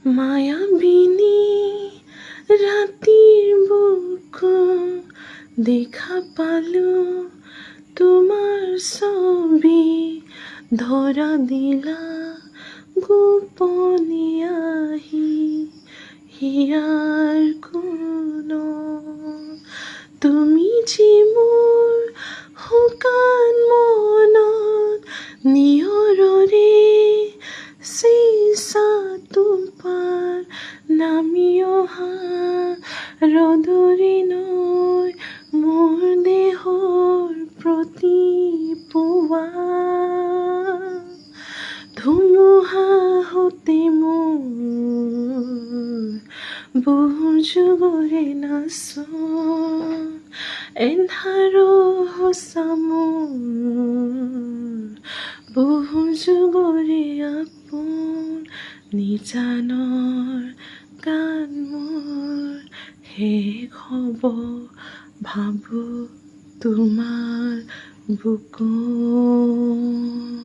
মায়াবিনী ৰাতিৰ বুক দেখা পালো তোমাৰ ছবি ধৰা দিলা গোপনীয়াহি হিয়াৰ কোন তুমি যি মোৰ শুকান মনত নিয়ৰৰে চিচাটো পাৰ নামি অহা ৰ'দৰে নৈ মোৰ দেহৰ প্ৰতি পুৱা ধুমুহা হতে মোৰ বহু যুগৰে নাচোন এন্ধাৰ সঁচা মোৰ বহু যুগৰে আপোন নিজানৰ গান মোৰ শেষ হ'ব ভাবো তোমাৰ বুকুত।